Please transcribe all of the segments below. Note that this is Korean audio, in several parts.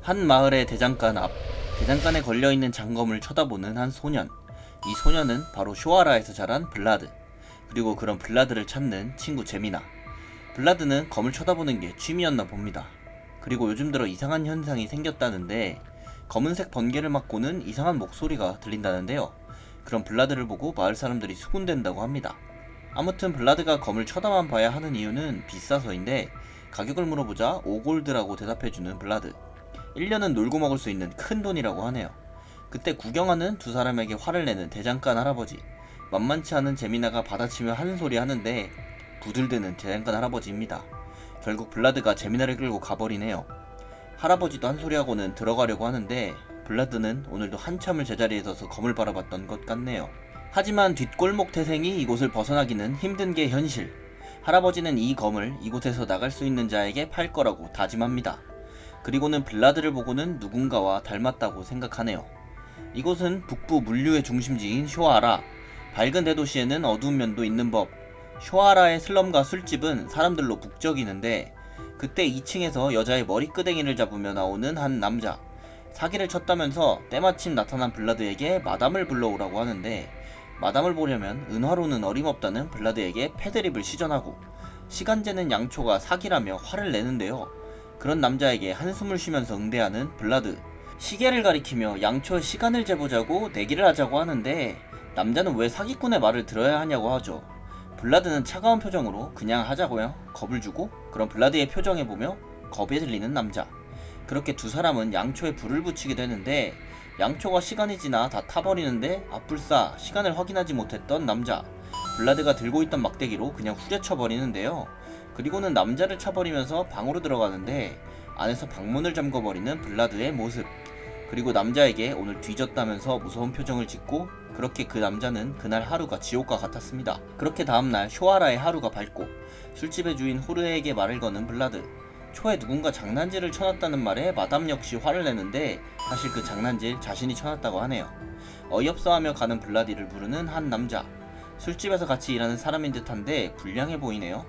한 마을의 대장간 앞, 대장간에 걸려있는 장검을 쳐다보는 한 소년. 이 소년은 바로 쇼아라에서 자란 블라드, 그리고 그런 블라드를 찾는 친구 제미나. 블라드는 검을 쳐다보는 게 취미였나 봅니다. 그리고 요즘 들어 이상한 현상이 생겼다는데, 검은색 번개를 맞고는 이상한 목소리가 들린다는데요. 그런 블라드를 보고 마을 사람들이 수군댄다고 합니다. 아무튼 블라드가 검을 쳐다만 봐야 하는 이유는 비싸서인데, 가격을 물어보자 5골드라고 대답해주는 블라드. 1년은 놀고 먹을 수 있는 큰 돈이라고 하네요. 그때 구경하는 두 사람에게 화를 내는 대장간 할아버지. 만만치 않은 제미나가 받아치며 하는 소리 하는데 부들드는 대장간 할아버지입니다. 결국 블라드가 제미나를 끌고 가버리네요. 할아버지도 한 소리하고는 들어가려고 하는데 블라드는 오늘도 한참을 제자리에 서서 검을 바라봤던 것 같네요. 하지만 뒷골목 태생이 이곳을 벗어나기는 힘든 게 현실. 할아버지는 이 검을 이곳에서 나갈 수 있는 자에게 팔 거라고 다짐합니다. 그리고는 블라드를 보고는 누군가와 닮았다고 생각하네요. 이곳은 북부 물류의 중심지인 쇼아라. 밝은 대도시에는 어두운 면도 있는 법. 쇼아라의 슬럼과 술집은 사람들로 북적이는데, 그때 2층에서 여자의 머리끄댕이를 잡으며 나오는 한 남자. 사기를 쳤다면서 때마침 나타난 블라드에게 마담을 불러오라고 하는데, 마담을 보려면 은화로는 어림없다는 블라드에게 패드립을 시전하고, 시간제는 양초가 사기라며 화를 내는데요. 그런 남자에게 한숨을 쉬면서 응대하는 블라드. 시계를 가리키며 양초의 시간을 재보자고 내기를 하자고 하는데, 남자는 왜 사기꾼의 말을 들어야 하냐고 하죠. 블라드는 차가운 표정으로 그냥 하자고요. 겁을 주고, 그런 블라드의 표정에 보며 겁에 들리는 남자. 그렇게 두 사람은 양초에 불을 붙이게 되는데, 양초가 시간이 지나 다 타버리는데 아뿔싸 시간을 확인하지 못했던 남자. 블라드가 들고 있던 막대기로 그냥 후려쳐 버리는데요. 그리고는 남자를 쳐버리면서 방으로 들어가는데, 안에서 방문을 잠궈버리는 블라드의 모습. 그리고 남자에게 오늘 뒤졌다면서 무서운 표정을 짓고, 그렇게 그 남자는 그날 하루가 지옥과 같았습니다. 그렇게 다음날 쇼아라의 하루가 밝고, 술집의 주인 호르에게 말을 거는 블라드. 초에 누군가 장난질을 쳐놨다는 말에 마담 역시 화를 내는데, 사실 그 장난질 자신이 쳐놨다고 하네요. 어이없어하며 가는 블라디를 부르는 한 남자. 술집에서 같이 일하는 사람인 듯한데 불량해 보이네요.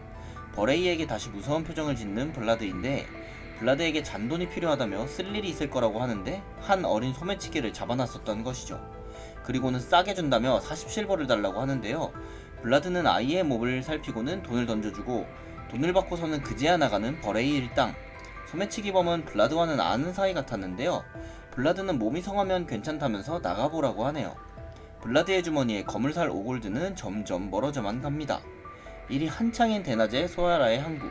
버레이에게 다시 무서운 표정을 짓는 블라드인데, 블라드에게 잔돈이 필요하다며 쓸 일이 있을 거라고 하는데 한 어린 소매치기를 잡아놨었던 것이죠. 그리고는 싸게 준다며 40실버를 달라고 하는데요. 블라드는 아이의 몸을 살피고는 돈을 던져주고, 돈을 받고서는 그제야 나가는 버레이 일당. 소매치기범은 블라드와는 아는 사이 같았는데요. 블라드는 몸이 성하면 괜찮다면서 나가보라고 하네요. 블라드의 주머니에 검을 살 5골드는 점점 멀어져만 갑니다. 일이 한창인 대낮에 소아라의 항구.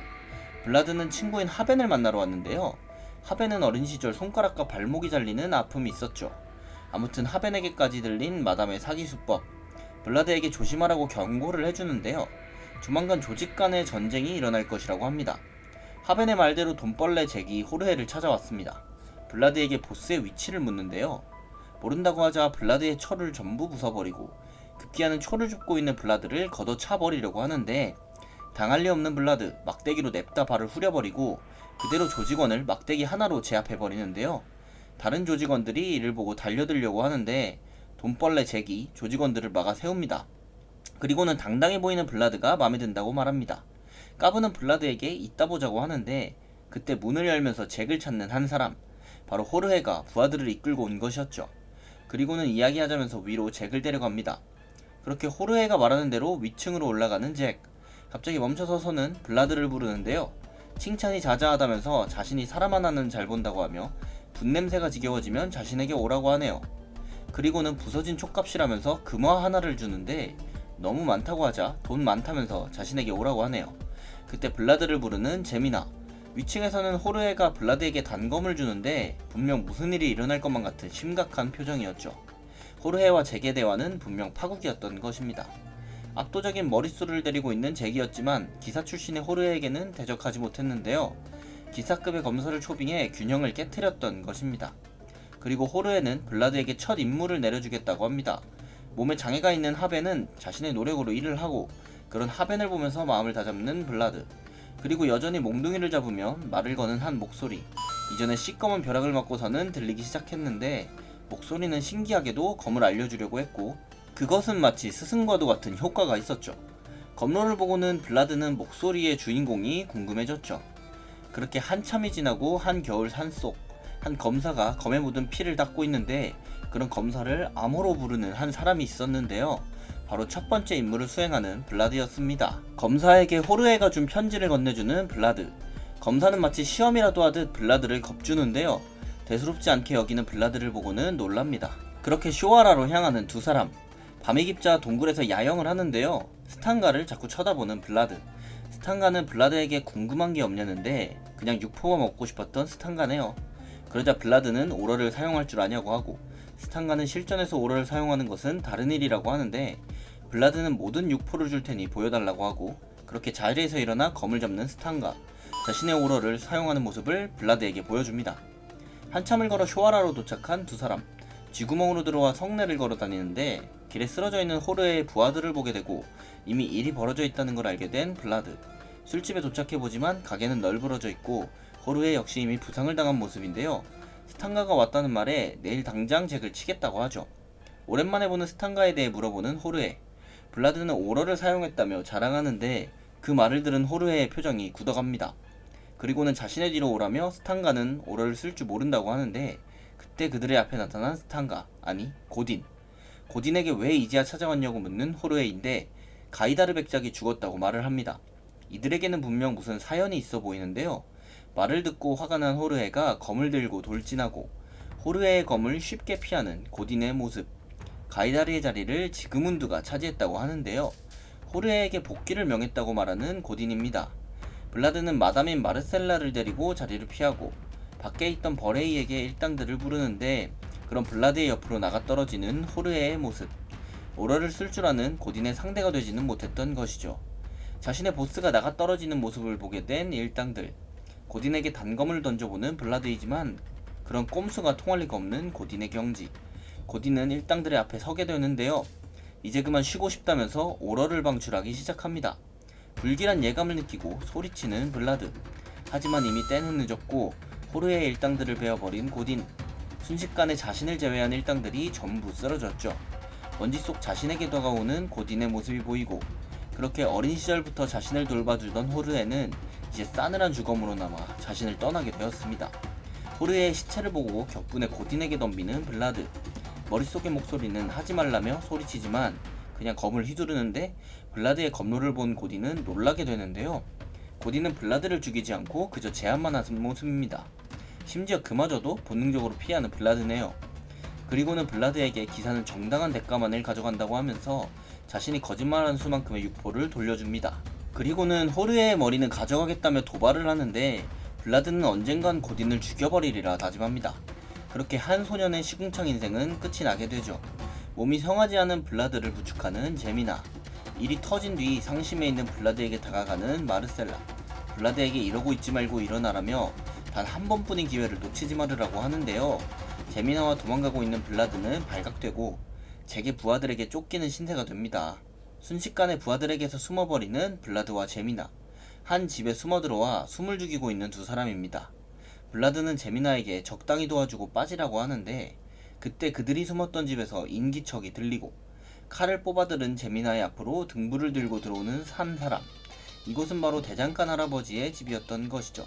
블라드는 친구인 하벤을 만나러 왔는데요. 하벤은 어린 시절 손가락과 발목이 잘리는 아픔이 있었죠. 아무튼 하벤에게까지 들린 마담의 사기 수법. 블라드에게 조심하라고 경고를 해주는데요. 조만간 조직 간의 전쟁이 일어날 것이라고 합니다. 하벤의 말대로 돈벌레 잭이 호르헤를 찾아왔습니다. 블라드에게 보스의 위치를 묻는데요. 모른다고 하자 블라드의 철을 전부 부숴버리고, 급기야는 초를 줍고 있는 블라드를 걷어차버리려고 하는데, 당할 리 없는 블라드, 막대기로 냅다 발을 후려버리고 그대로 조직원을 막대기 하나로 제압해버리는데요. 다른 조직원들이 이를 보고 달려들려고 하는데 돈벌레 잭이 조직원들을 막아 세웁니다. 그리고는 당당해 보이는 블라드가 마음에 든다고 말합니다. 까부는 블라드에게 이따 보자고 하는데, 그때 문을 열면서 잭을 찾는 한 사람, 바로 호르헤가 부하들을 이끌고 온 것이었죠. 그리고는 이야기하자면서 위로 잭을 데려갑니다. 그렇게 호르헤가 말하는 대로 위층으로 올라가는 잭. 갑자기 멈춰서서는 블라드를 부르는데요. 칭찬이 자자하다면서 자신이 사람 하나는 잘 본다고 하며 분냄새가 지겨워지면 자신에게 오라고 하네요. 그리고는 부서진 촉값이라면서 금화 하나를 주는데, 너무 많다고 하자 돈 많다면서 자신에게 오라고 하네요. 그때 블라드를 부르는 제미나. 위층에서는 호르헤가 블라드에게 단검을 주는데 분명 무슨 일이 일어날 것만 같은 심각한 표정이었죠. 호르헤와 잭의 대화는 분명 파국이었던 것입니다. 압도적인 머릿수를 데리고 있는 잭이었지만 기사 출신의 호르헤에게는 대적하지 못했는데요. 기사급의 검사를 초빙해 균형을 깨트렸던 것입니다. 그리고 호르헤는 블라드에게 첫 임무를 내려주겠다고 합니다. 몸에 장애가 있는 하벤은 자신의 노력으로 일을 하고, 그런 하벤을 보면서 마음을 다잡는 블라드. 그리고 여전히 몽둥이를 잡으며 말을 거는 한 목소리. 이전에 시꺼먼 벼락을 맞고서는 들리기 시작했는데, 목소리는 신기하게도 검을 알려주려고 했고, 그것은 마치 스승과도 같은 효과가 있었죠. 검로를 보고는 블라드는 목소리의 주인공이 궁금해졌죠. 그렇게 한참이 지나고 한겨울 산속, 한 검사가 검에 묻은 피를 닦고 있는데 그런 검사를 암호로 부르는 한 사람이 있었는데요. 바로 첫 번째 임무를 수행하는 블라드였습니다. 검사에게 호르헤가 준 편지를 건네주는 블라드. 검사는 마치 시험이라도 하듯 블라드를 겁주는데요. 대수롭지 않게 여기는 블라드를 보고는 놀랍니다. 그렇게 쇼와라로 향하는 두 사람. 밤이 깊자 동굴에서 야영을 하는데요. 스탄가를 자꾸 쳐다보는 블라드. 스탄가는 블라드에게 궁금한 게 없냐는데 그냥 육포가 먹고 싶었던 스탄가네요. 그러자 블라드는 오러를 사용할 줄 아냐고 하고 스탄가는 실전에서 오러를 사용하는 것은 다른 일이라고 하는데 블라드는 모든 육포를 줄 테니 보여달라고 하고 그렇게 자리에서 일어나 검을 잡는 스탄가. 자신의 오러를 사용하는 모습을 블라드에게 보여줍니다. 한참을 걸어 쇼와라로 도착한 두 사람. 쥐구멍으로 들어와 성내를 걸어 다니는데 길에 쓰러져 있는 호르의 부하들을 보게 되고 이미 일이 벌어져 있다는 걸 알게 된 블라드. 술집에 도착해보지만 가게는 널브러져 있고 호르의 역시 이미 부상을 당한 모습인데요. 스탄가가 왔다는 말에 내일 당장 잭을 치겠다고 하죠. 오랜만에 보는 스탄가에 대해 물어보는 호르에. 블라드는 오러를 사용했다며 자랑하는데 그 말을 들은 호르의 표정이 굳어갑니다. 그리고는 자신의 뒤로 오라며 스탄가는 오러를 쓸 줄 모른다고 하는데 그때 그들의 앞에 나타난 스탄가, 아니 고딘. 고딘에게 왜 이제야 찾아왔냐고 묻는 호르에인데 가이다르 백작이 죽었다고 말을 합니다. 이들에게는 분명 무슨 사연이 있어 보이는데요. 말을 듣고 화가 난 호르에가 검을 들고 돌진하고 호르에의 검을 쉽게 피하는 고딘의 모습. 가이다르의 자리를 지그문드가 차지했다고 하는데요. 호르에에게 복귀를 명했다고 말하는 고딘입니다. 블라드는 마담인 마르셀라를 데리고 자리를 피하고 밖에 있던 버레이에게 일당들을 부르는데 그런 블라드의 옆으로 나가 떨어지는 호르에의 모습. 오러를 쓸 줄 아는 고딘의 상대가 되지는 못했던 것이죠. 자신의 보스가 나가 떨어지는 모습을 보게 된 일당들. 고딘에게 단검을 던져보는 블라드이지만 그런 꼼수가 통할 리가 없는 고딘의 경지. 고딘은 일당들의 앞에 서게 되는데요. 이제 그만 쉬고 싶다면서 오러를 방출하기 시작합니다. 불길한 예감을 느끼고 소리치는 블라드. 하지만 이미 때는 늦었고 호르의 일당들을 베어버린 고딘. 순식간에 자신을 제외한 일당들이 전부 쓰러졌죠. 먼지 속 자신에게 다가오는 고딘의 모습이 보이고 그렇게 어린 시절부터 자신을 돌봐주던 호르에는 이제 싸늘한 죽음으로 남아 자신을 떠나게 되었습니다. 호르에의 시체를 보고 격분에 고딘에게 덤비는 블라드. 머릿속의 목소리는 하지 말라며 소리치지만 그냥 검을 휘두르는데 블라드의 검로를 본 고딘은 놀라게 되는데요. 고딘은 블라드를 죽이지 않고 그저 제압만 하는 모습입니다. 심지어 그마저도 본능적으로 피하는 블라드네요. 그리고는 블라드에게 기사는 정당한 대가만을 가져간다고 하면서 자신이 거짓말하는 수만큼의 육포를 돌려줍니다. 그리고는 호르의 머리는 가져가겠다며 도발을 하는데 블라드는 언젠간 고딘을 죽여버리리라 다짐합니다. 그렇게 한 소년의 시궁창 인생은 끝이 나게 되죠. 몸이 성하지 않은 블라드를 부축하는 제미나. 일이 터진 뒤 상심해 있는 블라드에게 다가가는 마르셀라. 블라드에게 이러고 있지 말고 일어나라며 단 한 번뿐인 기회를 놓치지 말으라고 하는데요. 제미나와 도망가고 있는 블라드는 발각되고 잭의 부하들에게 쫓기는 신세가 됩니다. 순식간에 부하들에게서 숨어버리는 블라드와 제미나. 한 집에 숨어들어와 숨을 죽이고 있는 두 사람입니다. 블라드는 제미나에게 적당히 도와주고 빠지라고 하는데 그때 그들이 숨었던 집에서 인기척이 들리고 칼을 뽑아들은 제미나의 앞으로 등불을 들고 들어오는 한 사람. 이곳은 바로 대장간 할아버지의 집이었던 것이죠.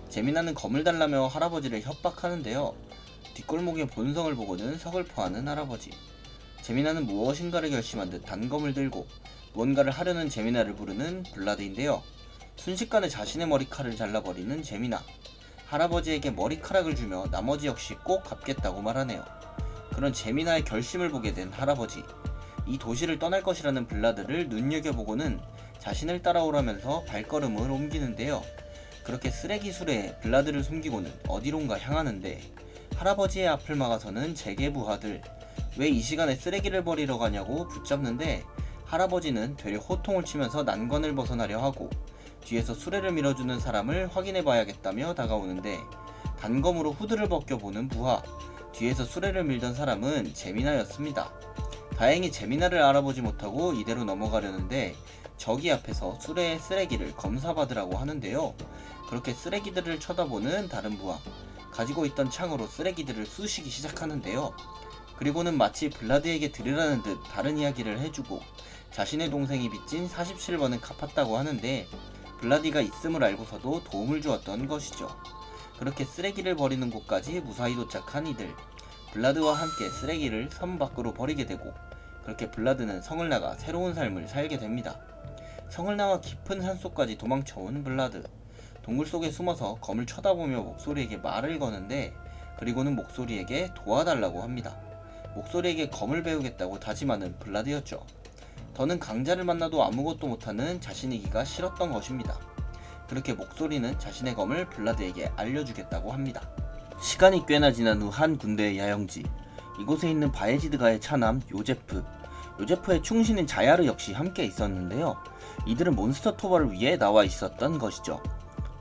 제미나는 검을 달라며 할아버지를 협박하는데요. 뒷골목의 본성을 보고는 서글퍼하는 할아버지. 제미나는 무엇인가를 결심한 듯 단검을 들고 무언가를 하려는 제미나를 부르는 블라드인데요. 순식간에 자신의 머리칼을 잘라버리는 제미나. 할아버지에게 머리카락을 주며 나머지 역시 꼭 갚겠다고 말하네요. 그런 제미나의 결심을 보게 된 할아버지. 이 도시를 떠날 것이라는 블라드를 눈여겨보고는 자신을 따라오라면서 발걸음을 옮기는데요. 그렇게 쓰레기 수레에 블라드를 숨기고는 어디론가 향하는데 할아버지의 앞을 막아서는 잭의 부하들. 왜 이 시간에 쓰레기를 버리러 가냐고 붙잡는데 할아버지는 되려 호통을 치면서 난관을 벗어나려 하고 뒤에서 수레를 밀어주는 사람을 확인해봐야겠다며 다가오는데 단검으로 후드를 벗겨보는 부하. 뒤에서 수레를 밀던 사람은 제미나였습니다. 다행히 제미나를 알아보지 못하고 이대로 넘어가려는데 저기 앞에서 수레의 쓰레기를 검사받으라고 하는데요. 그렇게 쓰레기들을 쳐다보는 다른 부하. 가지고 있던 창으로 쓰레기들을 쑤시기 시작하는데요. 그리고는 마치 블라드에게 들으라는 듯 다른 이야기를 해주고 자신의 동생이 빚진 47번은 갚았다고 하는데 블라디가 있음을 알고서도 도움을 주었던 것이죠. 그렇게 쓰레기를 버리는 곳까지 무사히 도착한 이들. 블라드와 함께 쓰레기를 섬 밖으로 버리게 되고, 그렇게 블라드는 성을 나가 새로운 삶을 살게 됩니다. 성을 나와 깊은 산속까지 도망쳐온 블라드. 동굴 속에 숨어서 검을 쳐다보며 목소리에게 말을 거는데, 그리고는 목소리에게 도와달라고 합니다. 목소리에게 검을 배우겠다고 다짐하는 블라드였죠. 더는 강자를 만나도 아무것도 못하는 자신이기가 싫었던 것입니다. 그렇게 목소리는 자신의 검을 블라드에게 알려주겠다고 합니다. 시간이 꽤나 지난 후 한 군대의 야영지, 이곳에 있는 바예지드가의 차남 요제프의 충신인 자야르 역시 함께 있었는데요. 이들은 몬스터 토벌을 위해 나와 있었던 것이죠.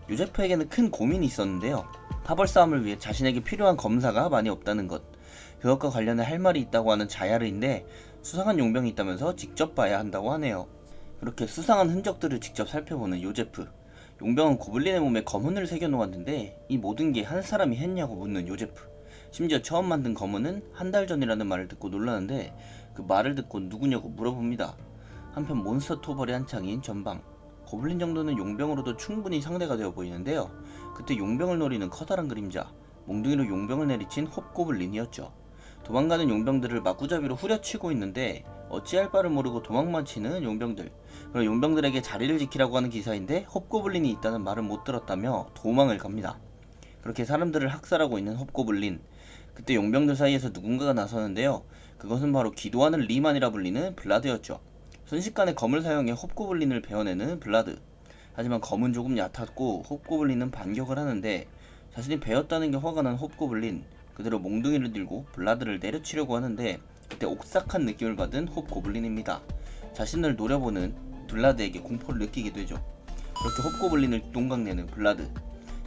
요제프에게는 큰 고민이 있었는데요. 타벌 싸움을 위해 자신에게 필요한 검사가 많이 없다는 것, 그것과 관련해 할 말이 있다고 하는 자야르인데 수상한 용병이 있다면서 직접 봐야 한다고 하네요. 그렇게 수상한 흔적들을 직접 살펴보는 요제프. 용병은 고블린의 몸에 검은을 새겨놓았는데 이 모든 게 한 사람이 했냐고 묻는 요제프. 심지어 처음 만든 검은은 한 달 전이라는 말을 듣고 놀라는데 그 말을 듣고 누구냐고 물어봅니다. 한편 몬스터 토벌의 한창인 전방. 고블린 정도는 용병으로도 충분히 상대가 되어 보이는데요. 그때 용병을 노리는 커다란 그림자, 몽둥이로 용병을 내리친 헙고블린이었죠. 도망가는 용병들을 마구잡이로 후려치고 있는데 어찌할 바를 모르고 도망만 치는 용병들. 그럼 용병들에게 자리를 지키라고 하는 기사인데 헙고블린이 있다는 말을 못 들었다며 도망을 갑니다. 그렇게 사람들을 학살하고 있는 헙고블린. 그때 용병들 사이에서 누군가가 나서는데요. 그것은 바로 기도하는 리만이라 불리는 블라드였죠. 순식간에 검을 사용해 헙고블린을 베어내는 블라드. 하지만 검은 조금 얕았고 헙고블린은 반격을 하는데 자신이 베었다는 게 화가 난 헙고블린. 그대로 몽둥이를 들고 블라드를 내려치려고 하는데 그때 옥삭한 느낌을 받은 헙고블린입니다. 자신을 노려보는 블라드에게 공포를 느끼게 되죠. 그렇게 헙고블린을 동강내는 블라드.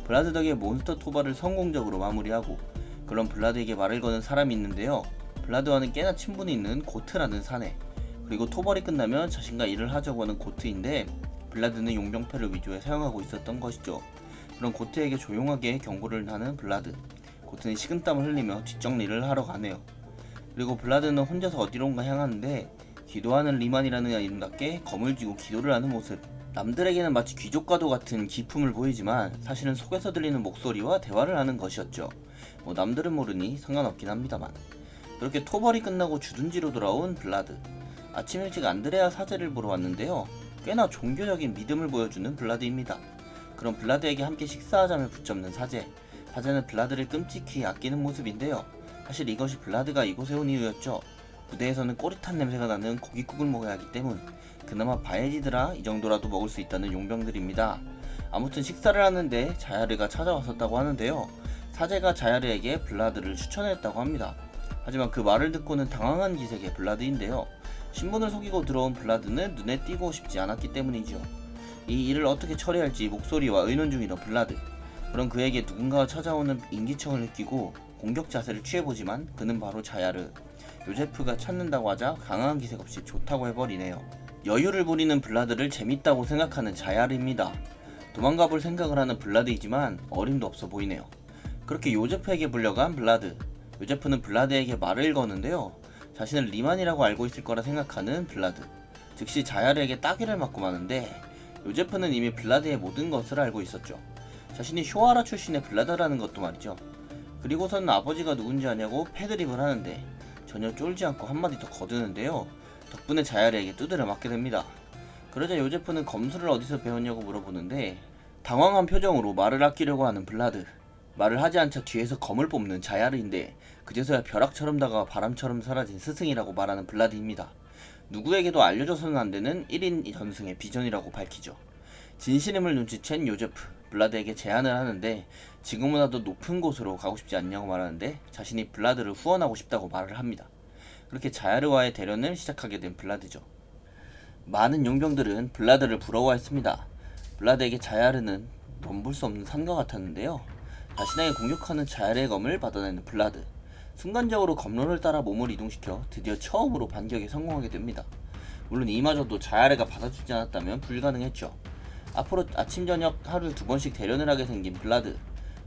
블라드 덕에 몬스터 토벌을 성공적으로 마무리하고 그런 블라드에게 말을 거는 사람이 있는데요. 블라드와는 꽤나 친분이 있는 고트라는 사내. 그리고 토벌이 끝나면 자신과 일을 하자고 하는 고트인데 블라드는 용병패를 위조해 사용하고 있었던 것이죠. 그런 고트에게 조용하게 경고를 하는 블라드. 고트는 식은땀을 흘리며 뒷정리를 하러 가네요. 그리고 블라드는 혼자서 어디론가 향하는데 기도하는 리만이라는 이름답게 검을 쥐고 기도를 하는 모습. 남들에게는 마치 귀족과도 같은 기품을 보이지만 사실은 속에서 들리는 목소리와 대화를 하는 것이었죠. 남들은 모르니 상관없긴 합니다만. 그렇게 토벌이 끝나고 주둔지로 돌아온 블라드. 아침 일찍 안드레아 사제를 보러 왔는데요. 꽤나 종교적인 믿음을 보여주는 블라드입니다. 그럼 블라드에게 함께 식사하자며 붙잡는 사제. 사제는 블라드를 끔찍히 아끼는 모습인데요. 사실 이것이 블라드가 이곳에 온 이유였죠. 부대에서는 꼬릿한 냄새가 나는 고깃국을 먹어야 하기 때문. 그나마 바예지드라 이 정도라도 먹을 수 있다는 용병들입니다. 아무튼 식사를 하는데 자야르가 찾아왔었다고 하는데요. 사제가 자야르에게 블라드를 추천했다고 합니다. 하지만 그 말을 듣고는 당황한 기색의 블라드인데요. 신분을 속이고 들어온 블라드는 눈에 띄고 싶지 않았기 때문이죠. 이 일을 어떻게 처리할지 목소리와 의논 중이던 블라드. 그런 그에게 누군가가 찾아오는 인기척을 느끼고 공격 자세를 취해보지만 그는 바로 자야르. 요제프가 찾는다고 하자 강한 기색 없이 좋다고 해버리네요. 여유를 부리는 블라드를 재밌다고 생각하는 자야르입니다. 도망가볼 생각을 하는 블라드이지만 어림도 없어 보이네요. 그렇게 요제프에게 불려간 블라드. 요제프는 블라드에게 말을 거는데요. 자신을 리만이라고 알고 있을 거라 생각하는 블라드. 즉시 자야르에게 따귀를 맞고 마는데 요제프는 이미 블라드의 모든 것을 알고 있었죠. 자신이 쇼아라 출신의 블라드라는 것도 말이죠. 그리고서는 아버지가 누군지 아냐고 패드립을 하는데 전혀 쫄지 않고 한마디 더 거드는데요. 덕분에 자야르에게 두드려 맞게 됩니다. 그러자 요제프는 검술을 어디서 배웠냐고 물어보는데 당황한 표정으로 말을 아끼려고 하는 블라드. 말을 하지 않자 뒤에서 검을 뽑는 자야르인데 그제서야 벼락처럼 다가와 바람처럼 사라진 스승이라고 말하는 블라드입니다. 누구에게도 알려줘서는 안되는 1인 전승의 비전이라고 밝히죠. 진실임을 눈치챈 요제프. 블라드에게 제안을 하는데 지금보다도 높은 곳으로 가고 싶지 않냐고 말하는데 자신이 블라드를 후원하고 싶다고 말을 합니다. 그렇게 자야르와의 대련을 시작하게 된 블라드죠. 많은 용병들은 블라드를 부러워했습니다. 블라드에게 자야르는 넘볼 수 없는 산과 같았는데요. 자신에게 공격하는 자야르의 검을 받아내는 블라드. 순간적으로 검로를 따라 몸을 이동시켜 드디어 처음으로 반격에 성공하게 됩니다. 물론 이마저도 자야르가 받아주지 않았다면 불가능했죠. 앞으로 아침 저녁 하루 2번씩 대련을 하게 생긴 블라드.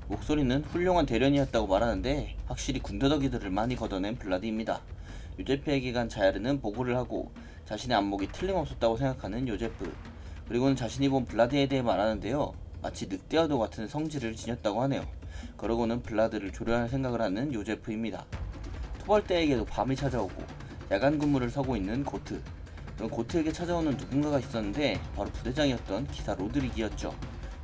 목소리는 훌륭한 대련이었다고 말하는데 확실히 군더더기들을 많이 걷어낸 블라드입니다. 요제프에게 간 자야르는 보고를 하고 자신의 안목이 틀림없었다고 생각하는 요제프. 그리고는 자신이 본 블라드에 대해 말하는데요. 마치 늑대와도 같은 성질을 지녔다고 하네요. 그러고는 블라드를 조련할 생각을 하는 요제프입니다. 토벌대에게도 밤이 찾아오고 야간 근무를 서고 있는 고트. 그럼 고트에게 찾아오는 누군가가 있었는데 바로 부대장이었던 기사 로드릭이었죠.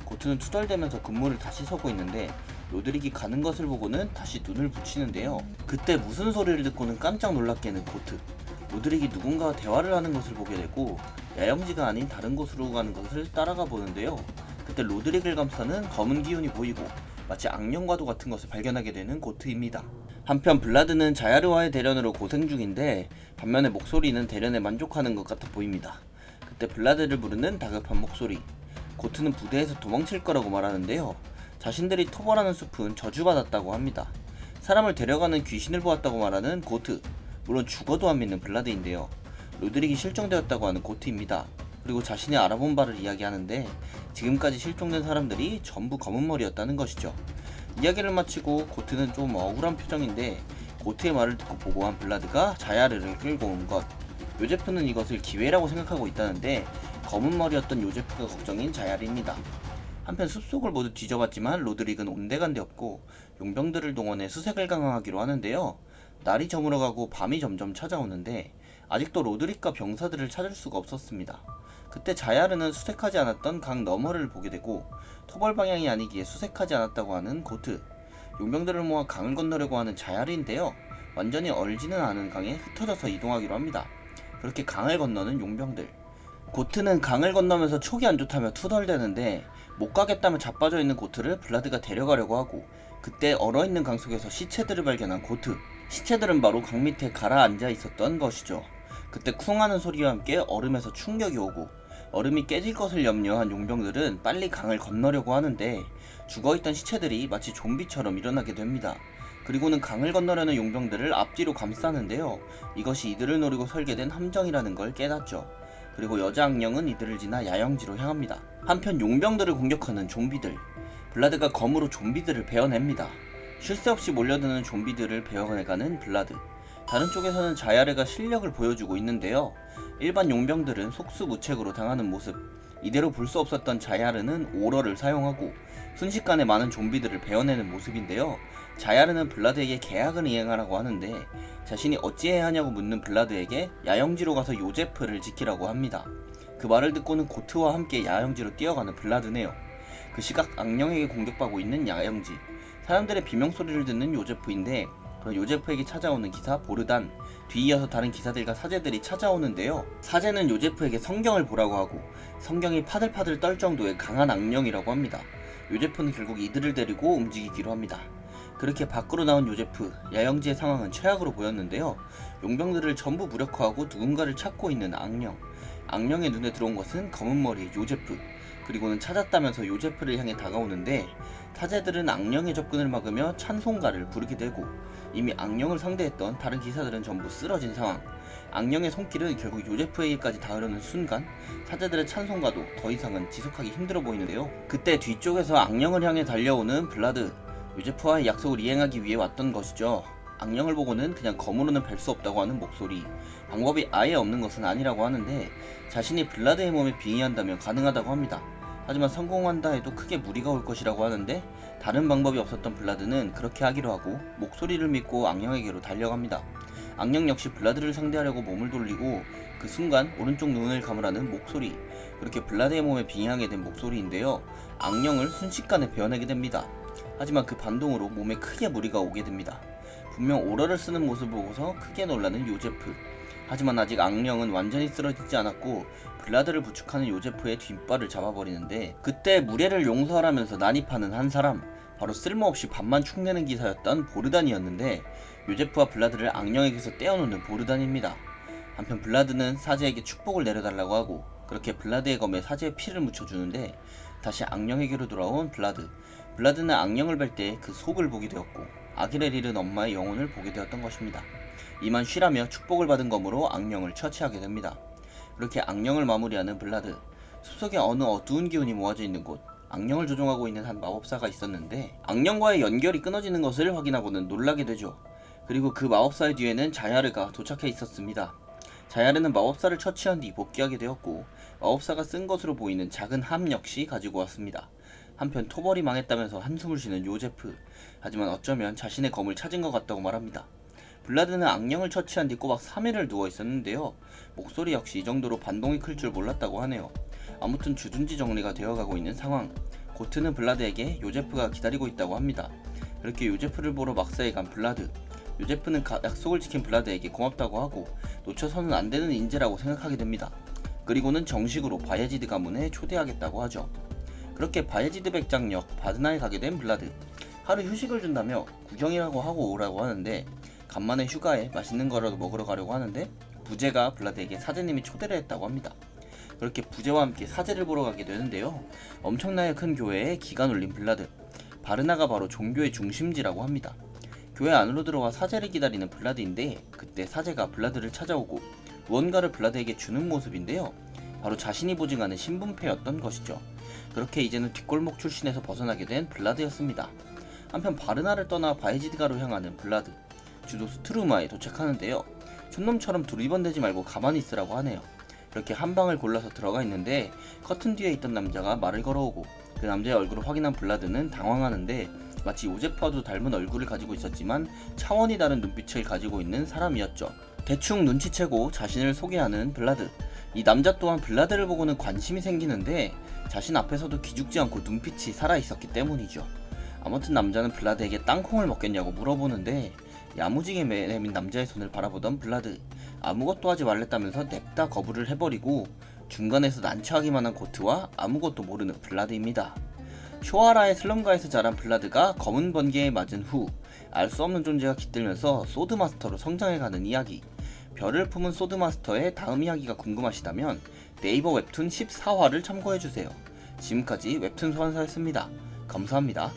고트는 투덜대면서 근무를 다시 서고 있는데 로드릭이 가는 것을 보고는 다시 눈을 붙이는데요. 그때 무슨 소리를 듣고는 깜짝 놀랍게는 고트. 로드릭이 누군가와 대화를 하는 것을 보게 되고 야영지가 아닌 다른 곳으로 가는 것을 따라가 보는데요. 그때 로드릭을 감싸는 검은 기운이 보이고 마치 악령과도 같은 것을 발견하게 되는 고트입니다. 한편 블라드는 자야르와의 대련으로 고생 중인데 반면에 목소리는 대련에 만족하는 것 같아 보입니다. 그때 블라드를 부르는 다급한 목소리. 고트는 부대에서 도망칠 거라고 말하는데요. 자신들이 토벌하는 숲은 저주받았다고 합니다. 사람을 데려가는 귀신을 보았다고 말하는 고트. 물론 죽어도 안 믿는 블라드인데요. 로드릭이 실종되었다고 하는 고트입니다. 그리고 자신이 알아본 바를 이야기하는데 지금까지 실종된 사람들이 전부 검은머리였다는 것이죠. 이야기를 마치고 고트는 좀 억울한 표정인데 고트의 말을 듣고 보고한 블라드가 자야르를 끌고 온 것. 요제프는 이것을 기회라고 생각하고 있다는데 검은머리였던 요제프가 걱정인 자야르입니다. 한편 숲속을 모두 뒤져봤지만 로드릭은 온데간데 없고 용병들을 동원해 수색을 강화하기로 하는데요. 날이 저물어가고 밤이 점점 찾아오는데 아직도 로드릭과 병사들을 찾을 수가 없었습니다. 그때 자야르는 수색하지 않았던 강 너머를 보게 되고 토벌 방향이 아니기에 수색하지 않았다고 하는 고트. 용병들을 모아 강을 건너려고 하는 자야르인데요. 완전히 얼지는 않은 강에 흩어져서 이동하기로 합니다. 그렇게 강을 건너는 용병들. 고트는 강을 건너면서 촉이 안 좋다며 투덜대는데 못 가겠다며 자빠져 있는 고트를 블라드가 데려가려고 하고 그때 얼어있는 강 속에서 시체들을 발견한 고트. 시체들은 바로 강 밑에 가라앉아 있었던 것이죠. 그때 쿵 하는 소리와 함께 얼음에서 충격이 오고 얼음이 깨질 것을 염려한 용병들은 빨리 강을 건너려고 하는데 죽어있던 시체들이 마치 좀비처럼 일어나게 됩니다. 그리고는 강을 건너려는 용병들을 앞뒤로 감싸는데요. 이것이 이들을 노리고 설계된 함정이라는 걸 깨닫죠. 그리고 여자 악령은 이들을 지나 야영지로 향합니다. 한편 용병들을 공격하는 좀비들. 블라드가 검으로 좀비들을 베어냅니다. 쉴 새 없이 몰려드는 좀비들을 베어내가는 블라드. 다른 쪽에서는 자야르가 실력을 보여주고 있는데요. 일반 용병들은 속수무책으로 당하는 모습. 이대로 볼 수 없었던 자야르는 오러를 사용하고 순식간에 많은 좀비들을 베어내는 모습인데요. 자야르는 블라드에게 계약을 이행하라고 하는데 자신이 어찌해야 하냐고 묻는 블라드에게 야영지로 가서 요제프를 지키라고 합니다. 그 말을 듣고는 고트와 함께 야영지로 뛰어가는 블라드네요. 그 시각 악령에게 공격받고 있는 야영지. 사람들의 비명소리를 듣는 요제프인데 그런 요제프에게 찾아오는 기사 보르단. 뒤이어서 다른 기사들과 사제들이 찾아오는데요. 사제는 요제프에게 성경을 보라고 하고 성경이 파들파들 떨 정도의 강한 악령이라고 합니다. 요제프는 결국 이들을 데리고 움직이기로 합니다. 그렇게 밖으로 나온 요제프, 야영지의 상황은 최악으로 보였는데요. 용병들을 전부 무력화하고 누군가를 찾고 있는 악령. 악령의 눈에 들어온 것은 검은머리의 요제프. 그리고는 찾았다면서 요제프를 향해 다가오는데 사제들은 악령의 접근을 막으며 찬송가를 부르게 되고 이미 악령을 상대했던 다른 기사들은 전부 쓰러진 상황. 악령의 손길은 결국 요제프에게까지 닿으려는 순간 사제들의 찬송가도 더 이상은 지속하기 힘들어 보이는데요. 그때 뒤쪽에서 악령을 향해 달려오는 블라드. 요제프와의 약속을 이행하기 위해 왔던 것이죠. 악령을 보고는 그냥 검으로는 뵐 수 없다고 하는 목소리. 방법이 아예 없는 것은 아니라고 하는데 자신이 블라드의 몸에 빙의한다면 가능하다고 합니다. 하지만 성공한다 해도 크게 무리가 올 것이라고 하는데 다른 방법이 없었던 블라드는 그렇게 하기로 하고 목소리를 믿고 악령에게로 달려갑니다. 악령 역시 블라드를 상대하려고 몸을 돌리고 그 순간 오른쪽 눈을 감으라는 목소리. 그렇게 블라드의 몸에 빙의하게 된 목소리인데요. 악령을 순식간에 베어내게 됩니다. 하지만 그 반동으로 몸에 크게 무리가 오게 됩니다. 분명 오러를 쓰는 모습을 보고서 크게 놀라는 요제프. 하지만 아직 악령은 완전히 쓰러지지 않았고 블라드를 부축하는 요제프의 뒷발을 잡아버리는데 그때 무례를 용서하라면서 난입하는 한 사람. 바로 쓸모없이 밥만 축내는 기사였던 보르단이었는데 요제프와 블라드를 악령에게서 떼어놓는 보르단입니다. 한편 블라드는 사제에게 축복을 내려달라고 하고 그렇게 블라드의 검에 사제의 피를 묻혀주는데 다시 악령에게로 돌아온 블라드. 블라드는 악령을 뵐 때 그 속을 보게 되었고 아기를 잃은 엄마의 영혼을 보게 되었던 것입니다. 이만 쉬라며 축복을 받은 검으로 악령을 처치하게 됩니다. 그렇게 악령을 마무리하는 블라드. 숲속에 어느 어두운 기운이 모아져 있는 곳. 악령을 조종하고 있는 한 마법사가 있었는데 악령과의 연결이 끊어지는 것을 확인하고는 놀라게 되죠. 그리고 그 마법사의 뒤에는 자야르가 도착해 있었습니다. 자야르는 마법사를 처치한 뒤 복귀하게 되었고 마법사가 쓴 것으로 보이는 작은 함 역시 가지고 왔습니다. 한편 토벌이 망했다면서 한숨을 쉬는 요제프. 하지만 어쩌면 자신의 검을 찾은 것 같다고 말합니다. 블라드는 악령을 처치한 뒤 꼬박 3일을 누워 있었는데요. 목소리 역시 이 정도로 반동이 클 줄 몰랐다고 하네요. 아무튼 주둔지 정리가 되어가고 있는 상황. 고트는 블라드에게 요제프가 기다리고 있다고 합니다. 그렇게 요제프를 보러 막사에 간 블라드. 요제프는 약속을 지킨 블라드에게 고맙다고 하고 놓쳐서는 안 되는 인재라고 생각하게 됩니다. 그리고는 정식으로 바예지드 가문에 초대하겠다고 하죠. 그렇게 바예지드 백장역 바드나에 가게 된 블라드. 하루 휴식을 준다며 구경이라고 하고 오라고 하는데 간만에 휴가에 맛있는 거라도 먹으러 가려고 하는데 부제가 블라드에게 사제님이 초대를 했다고 합니다. 그렇게 부제와 함께 사제를 보러 가게 되는데요. 엄청나게 큰 교회에 기가 눌린 블라드. 바르나가 바로 종교의 중심지라고 합니다. 교회 안으로 들어와 사제를 기다리는 블라드인데 그때 사제가 블라드를 찾아오고 무언가를 블라드에게 주는 모습인데요. 바로 자신이 보증하는 신분패였던 것이죠. 그렇게 이제는 뒷골목 출신에서 벗어나게 된 블라드였습니다. 한편 바르나를 떠나 바예지드가로 향하는 블라드. 주도 스트루마에 도착하는데요. 촌놈처럼 두리번대지 말고 가만히 있으라고 하네요. 이렇게 한 방을 골라서 들어가 있는데 커튼 뒤에 있던 남자가 말을 걸어오고 그 남자의 얼굴을 확인한 블라드는 당황하는데 마치 요제프와도 닮은 얼굴을 가지고 있었지만 차원이 다른 눈빛을 가지고 있는 사람이었죠. 대충 눈치채고 자신을 소개하는 블라드. 이 남자 또한 블라드를 보고는 관심이 생기는데 자신 앞에서도 기죽지 않고 눈빛이 살아있었기 때문이죠. 아무튼 남자는 블라드에게 땅콩을 먹겠냐고 물어보는데 야무지게 내민 남자의 손을 바라보던 블라드. 아무것도 하지 말랬다면서 냅다 거부를 해버리고 중간에서 난처하기만 한 고트와 아무것도 모르는 블라드입니다. 쇼아라의 슬럼가에서 자란 블라드가 검은 번개에 맞은 후 알 수 없는 존재가 깃들면서 소드마스터로 성장해가는 이야기. 별을 품은 소드마스터의 다음 이야기가 궁금하시다면 네이버 웹툰 14화를 참고해주세요. 지금까지 웹툰 소환사였습니다. 감사합니다.